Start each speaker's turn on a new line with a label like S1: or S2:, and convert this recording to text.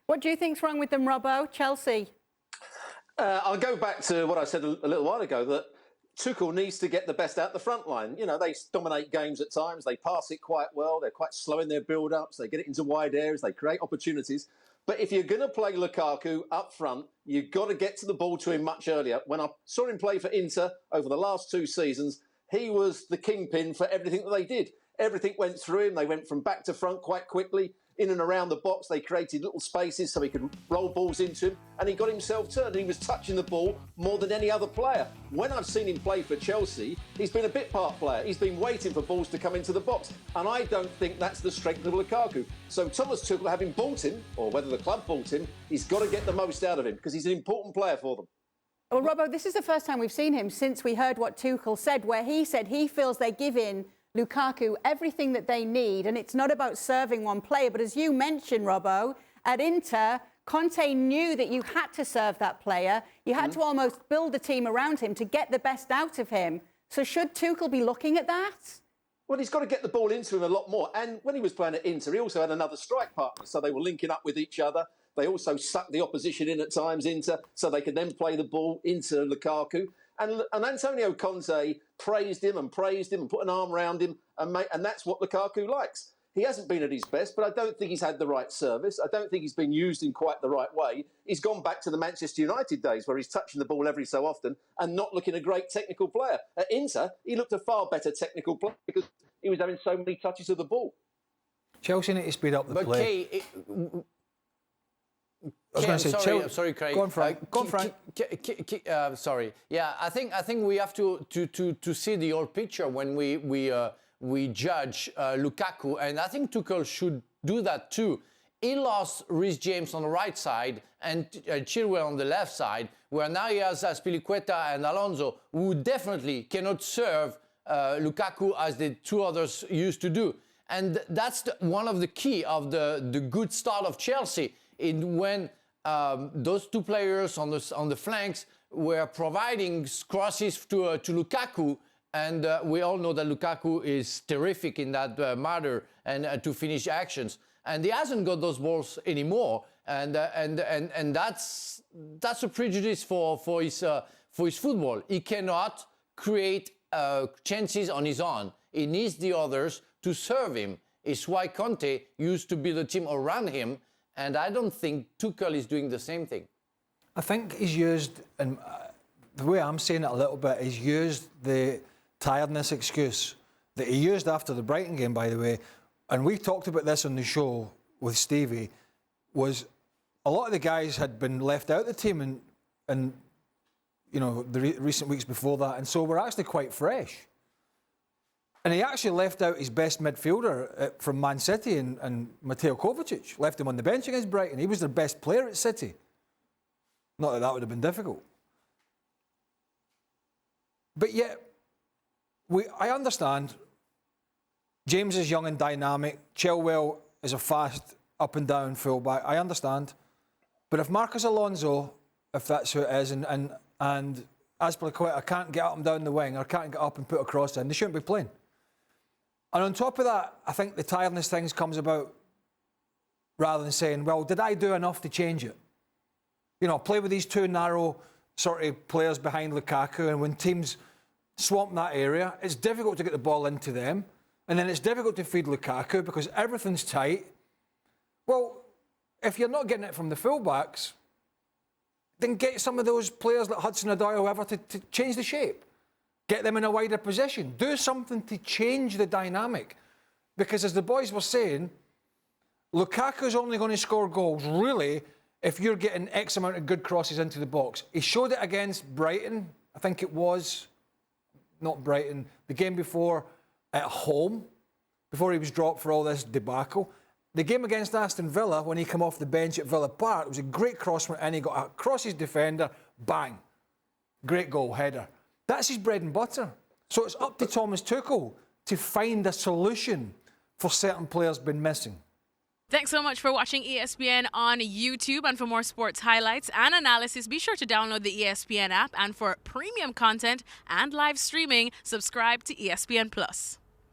S1: What do you think's wrong with them, Robbo? Chelsea?
S2: I'll go back to what I said a little while ago, that Tuchel needs to get the best out the front line. You know, they dominate games at times. They pass it quite well. They're quite slow in their build-ups. They get it into wide areas. They create opportunities. But if you're going to play Lukaku up front, you've got to get to the ball to him much earlier. When I saw him play for Inter over the last 2 seasons, he was the kingpin for everything that they did. Everything went through him. They went from back to front quite quickly. In and around the box, they created little spaces so he could roll balls into him, and he got himself turned. He was touching the ball more than any other player. When I've seen him play for Chelsea, he's been a bit part player. He's been waiting for balls to come into the box, and I don't think that's the strength of Lukaku. So Thomas Tuchel, having bought him, or whether the club bought him, he's got to get the most out of him because he's an important player for them.
S1: Well, Robbo, this is the first time we've seen him since we heard what Tuchel said, where he said he feels they give in Lukaku everything that they need, and it's not about serving one player. But as you mentioned, Robbo, at Inter, Conte knew that you had to serve that player. You had to almost build a team around him to get the best out of him. So should Tuchel be looking at that?
S2: Well, he's got to get the ball into him a lot more. And when he was playing at Inter, he also had another strike partner, so they were linking up with each other. They also sucked the opposition in at times, Inter, so they could then play the ball into Lukaku. And Antonio Conte praised him and put an arm around him, and that's what Lukaku likes. He hasn't been at his best, but I don't think he's had the right service. I don't think he's been used in quite the right way. He's gone back to the Manchester United days where he's touching the ball every so often and not looking a great technical player. At Inter, he looked a far better technical player because he was having so many touches of the ball.
S3: Chelsea need to speed up the play.
S4: Sorry, Craig.
S3: Go on, Frank. Go on, Frank.
S4: Sorry. Yeah, I think we have to see the whole picture when we judge Lukaku, and I think Tuchel should do that too. He lost Reece James on the right side and Chilwell on the left side, where now he has Azpilicueta and Alonso, who definitely cannot serve Lukaku as the two others used to do. And that's one of the key of the good start of Chelsea, when those two players on the flanks were providing crosses to Lukaku, and we all know that Lukaku is terrific in that matter and to finish actions. And he hasn't got those balls anymore, and that's a prejudice for his football. He cannot create chances on his own. He needs the others to serve him. It's why Conte used to build a team around him. And I don't think Tuchel is doing the same thing.
S3: I think he's used, and the way I'm saying it a little bit, he's used the tiredness excuse that he used after the Brighton game, by the way. And we talked about this on the show with Stevie, was a lot of the guys had been left out of the team and you know, the recent weeks before that. And so we're actually quite fresh. And he actually left out his best midfielder from Man City and Mateo Kovacic. Left him on the bench against Brighton. He was their best player at City. Not that that would have been difficult. But yet, I understand James is young and dynamic. Chilwell is a fast up and down fullback. I understand. But if Marcus Alonso, if that's who it is, and Azpilicueta can't get up and down the wing or can't get up and put a cross in, they shouldn't be playing. And on top of that, I think the tiredness things comes about rather than saying, well, did I do enough to change it? You know, play with these two narrow sort of players behind Lukaku, and when teams swamp that area, it's difficult to get the ball into them, and then it's difficult to feed Lukaku because everything's tight. Well, if you're not getting it from the fullbacks, then get some of those players like Hudson-Odoi or whoever to change the shape. Get them in a wider position. Do something to change the dynamic. Because as the boys were saying, Lukaku's only going to score goals, really, if you're getting X amount of good crosses into the box. He showed it against Brighton, I think it was, not Brighton, the game before at home, before he was dropped for all this debacle. The game against Aston Villa, when he came off the bench at Villa Park, it was a great cross, and he got across his defender, bang. Great goal, header. That's his bread and butter. So it's up to Thomas Tuchel to find a solution for certain players been missing.
S5: Thanks so much for watching ESPN on YouTube. And for more sports highlights and analysis, be sure to download the ESPN app. And for premium content and live streaming, subscribe to ESPN+.